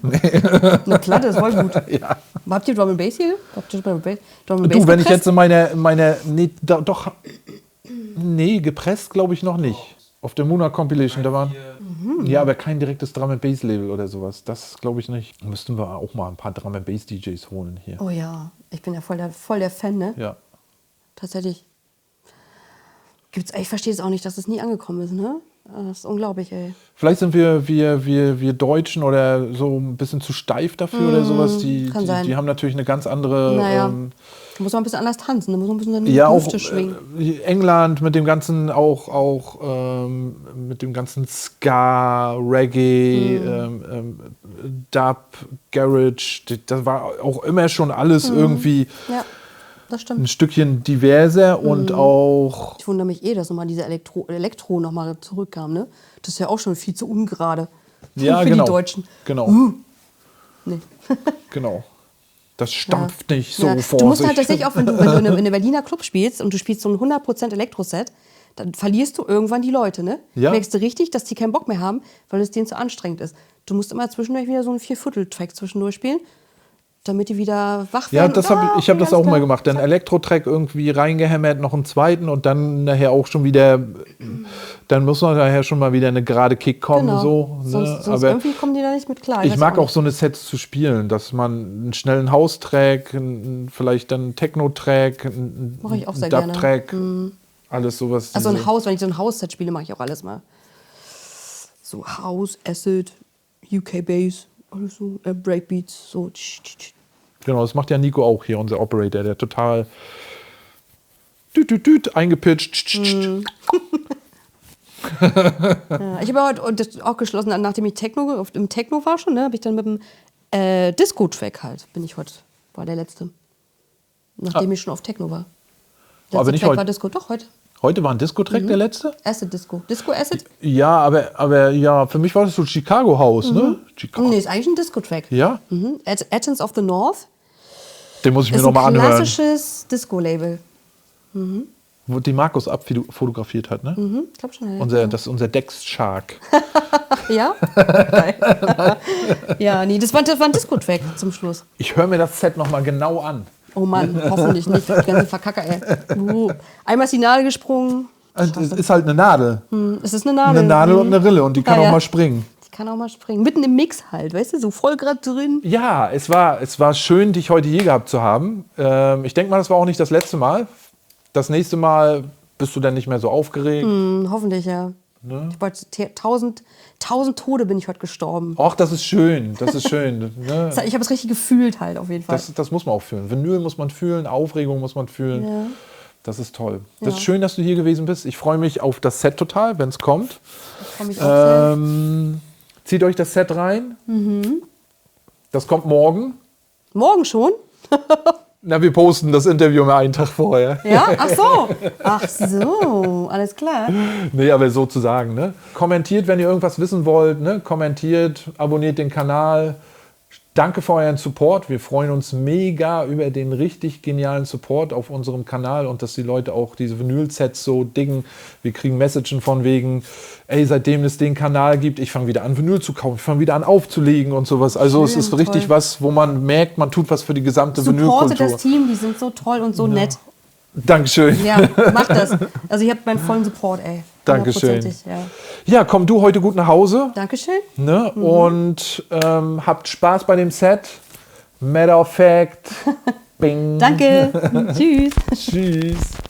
Eine Platte ist voll gut. Ja. Habt ihr Drum and Bass hier? Habt ihr Drum and Bass Du, wenn ich gepresst? jetzt gepresst glaube ich noch nicht. Auf der Muna Compilation, da waren. Ja, aber kein direktes Drum and Bass Label oder sowas. Das glaube ich nicht. Müssten wir auch mal ein paar Drum and Bass DJs holen hier. Oh ja, ich bin ja voll der Fan, ne? Ja. Tatsächlich. Ich verstehe es auch nicht, dass es nie angekommen ist, ne? Das ist unglaublich, ey. Vielleicht sind wir Deutschen oder so ein bisschen zu steif dafür oder sowas. kann sein. Die haben natürlich eine ganz andere. Naja, da muss man ein bisschen anders tanzen, da muss man ein bisschen seine Ja, auch Hüfte schwingen. England mit dem ganzen mit dem ganzen Ska, Reggae, Dub, Garage. Das war auch immer schon alles irgendwie Ja, das ein stimmt. Stückchen diverser und auch. Ich wundere mich dass nochmal diese Elektro nochmal zurückkam, ne? Das ist ja auch schon viel zu ungerade Ja, für genau. die Deutschen. Genau. Nee. Genau. Das stampft nicht so Ja. vor Du musst sich. halt tatsächlich auch, wenn du in einem Berliner Club spielst und du spielst so ein 100% Elektroset, dann verlierst du irgendwann die Leute, ne? Ja. Merkst du richtig, dass die keinen Bock mehr haben, weil es denen zu anstrengend ist. Du musst immer zwischendurch wieder so einen 4/4-Track zwischendurch spielen, damit die wieder wach Ja, werden. das ich habe das auch mal gemacht. Dann Elektro-Track irgendwie reingehämmert, noch einen zweiten und dann nachher auch schon wieder, dann muss man nachher schon mal wieder eine gerade Kick kommen. Genau. So, ne? Sonst Aber irgendwie kommen die da nicht mit klar. ich weiß mag auch nicht. so eine Sets zu spielen, dass man einen schnellen House-Track, vielleicht dann einen Techno-Track, einen Mach ich auch sehr gerne. Dub-Track, alles sowas. Also diese- ein Haus, wenn ich so ein Haus-Set spiele, mache ich auch alles mal. So House, Acid, UK Bass, alles so, Breakbeats, so. Genau, das macht ja Nico auch hier, unser Operator, der total eingepitcht. Ja, ich habe heute das auch geschlossen, nachdem ich im Techno war schon, ne, habe ich dann mit dem Disco-Track halt, war der letzte. Nachdem ich schon auf Techno war. Der Aber letzte nicht Track heute. war Disco, doch heute. Heute war ein Disco-Track der letzte? Acid Disco. Disco Acid? Ja, aber ja, für mich war das so Chicago House, ne? Chicago. Nee, ist eigentlich ein Disco-Track. Ja, Mhm. Athens of the North den muss ich mir ist ein nochmal anhören. klassisches Disco-Label. Wo die Markus abfotografiert hat, ne? Ich glaube schon. Ja. Das ist unser Dex-Shark. Ja? Geil. Ja, nee, das war ein Disco-Track zum Schluss. Ich höre mir das Set nochmal genau an. Oh Mann, hoffentlich nicht. Die ganze Verkacker, ey. Einmal ist die Nadel gesprungen. Es ist halt eine Nadel. Es ist eine Nadel. Eine Nadel und eine Rille und die kann Ja, auch ja. mal springen. Die kann auch mal springen. Mitten im Mix halt, weißt du, so voll gerade drin. Ja, es war schön, dich heute hier gehabt zu haben. Ich denke mal, das war auch nicht das letzte Mal. Das nächste Mal bist du dann nicht mehr so aufgeregt. Hoffentlich, ja. Ne? Ich wollte 1000 Tode bin ich heute gestorben. Ach, das ist schön, das ist schön. Ne? Ich habe es richtig gefühlt halt auf jeden Fall. Das muss man auch fühlen. Vinyl muss man fühlen, Aufregung muss man fühlen. Ja. Das ist toll. Ja. Das ist schön, dass du hier gewesen bist. Ich freue mich auf das Set total, wenn es kommt. Ich freue mich auch sehr. Zieht euch das Set rein. Das kommt morgen. Morgen schon? Na, wir posten das Interview mal einen Tag vorher. Ja? Ach so, alles klar. Nee, aber sozusagen, ne? Kommentiert, wenn ihr irgendwas wissen wollt, ne? Kommentiert, abonniert den Kanal. Danke für euren Support. Wir freuen uns mega über den richtig genialen Support auf unserem Kanal und dass die Leute auch diese Vinyl-Sets so diggen. Wir kriegen Messagen von wegen, ey, seitdem es den Kanal gibt, ich fange wieder an, Vinyl zu kaufen, ich fange wieder an aufzulegen und sowas. Also schön, es ist richtig was, wo man merkt, man tut was für die gesamte Vinylkultur. Supportet das Team, die sind so toll und so nett. Dankeschön. Ja, macht das. Also ihr habt meinen vollen Support, ey. Dankeschön. Ja, komm du heute gut nach Hause. Dankeschön. Ne? Und habt Spaß bei dem Set. Matter of Fact. Bing. Danke. Tschüss. Tschüss.